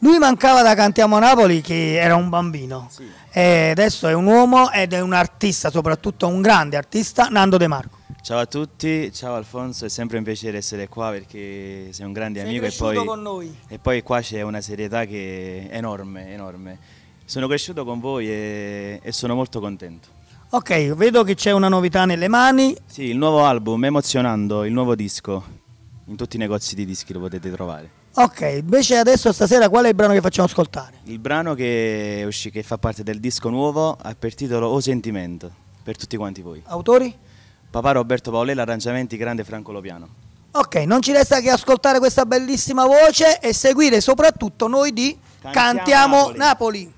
Lui mancava da Cantiamo a Napoli che era un bambino, sì. E adesso è un uomo ed è un artista, soprattutto un grande artista, Nando De Marco. Ciao a tutti, ciao Alfonso, è sempre un piacere essere qua perché sei un grande amico con noi. E poi qua c'è una serietà che è enorme, enorme. Sono cresciuto con voi e sono molto contento. Ok, vedo che c'è una novità nelle mani. Sì, il nuovo album, Emozionando, il nuovo disco, in tutti i negozi di dischi lo potete trovare. Ok, invece adesso stasera qual è il brano che facciamo ascoltare? Il brano che fa parte del disco nuovo ha per titolo O Sentimento, per tutti quanti voi. Autori? Papà Roberto Paolella, arrangiamenti grande Franco Lopiano. Ok, non ci resta che ascoltare questa bellissima voce e seguire soprattutto noi di Cantiamo Napoli.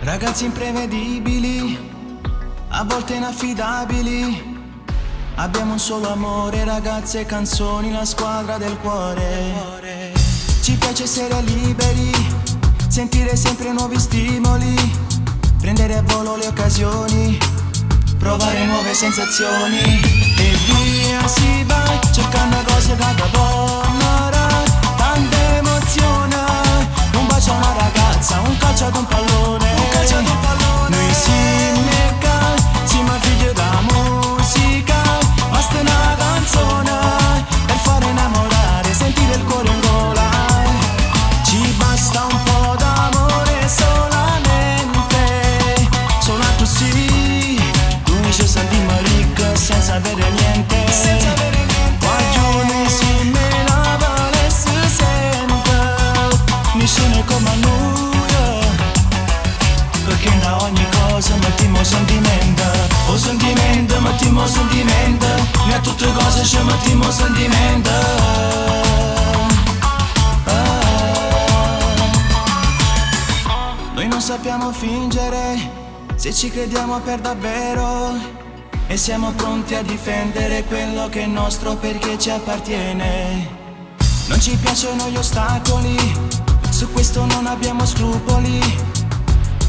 Ragazzi imprevedibili, a volte inaffidabili. Abbiamo un solo amore, ragazze e canzoni, la squadra del cuore. Ci piace essere liberi, sentire sempre nuovi stimoli, prendere a volo le occasioni, provare nuove sensazioni. E via si va, cercando cose da buona, tanta emozione. Un bacio a una ragazza, un calcio ad un pallone. Noi si mecca, si ma figlio da musica. Basta una canzone per fare innamorare, sentire il cuore in gola. Ci basta un po' d'amore solamente, soltanto sì. Lui ci sentiamo ricco senza avere niente. Guaglione si me la vale si sente, nessuno è come noi. Perché da ogni cosa mettiamo sentimento. O sentimento, mettiamo sentimento. Ne a tutte cose ci mettiamo sentimento. Noi non sappiamo fingere, se ci crediamo per davvero. E siamo pronti a difendere quello che è nostro perché ci appartiene. Non ci piacciono gli ostacoli, su questo non abbiamo scrupoli.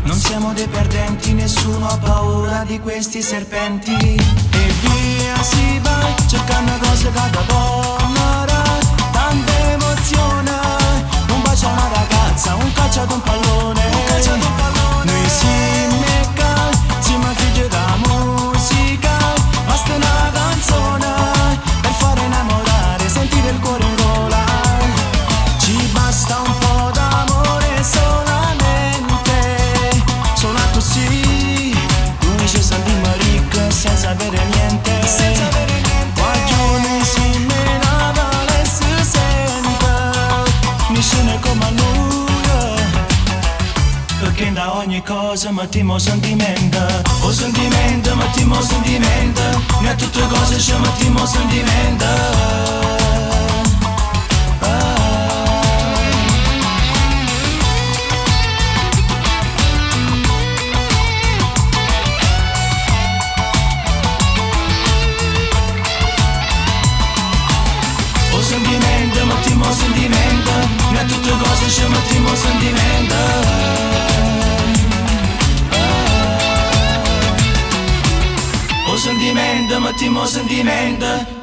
Non siamo dei perdenti, nessuno ha paura di questi serpenti. E via si va, cercando cose da buona, tanta emozione. Un bacio a una ragazza, un calcio ad un pallone. Noi si mecca, si ma figlio da musica. Basta una canzone per fare innamorare, sentire il cuore in gola. Ci basta un po' d'amore solamente, soltanto sì. Noi ci sentiamo ricchi senza avere niente. Guaglione si me la vale si sente, nessuno è come noi. Perché da ogni cosa mettiamo sentimento. O sentimento, mettiamo sentimento. Ne a tutte cose ci mettiamo sentimento. O sentimento, mettiamo sentimento. Ne a tutte cose ci mettiamo sentimento. O sentimento, mettiamo sentimento.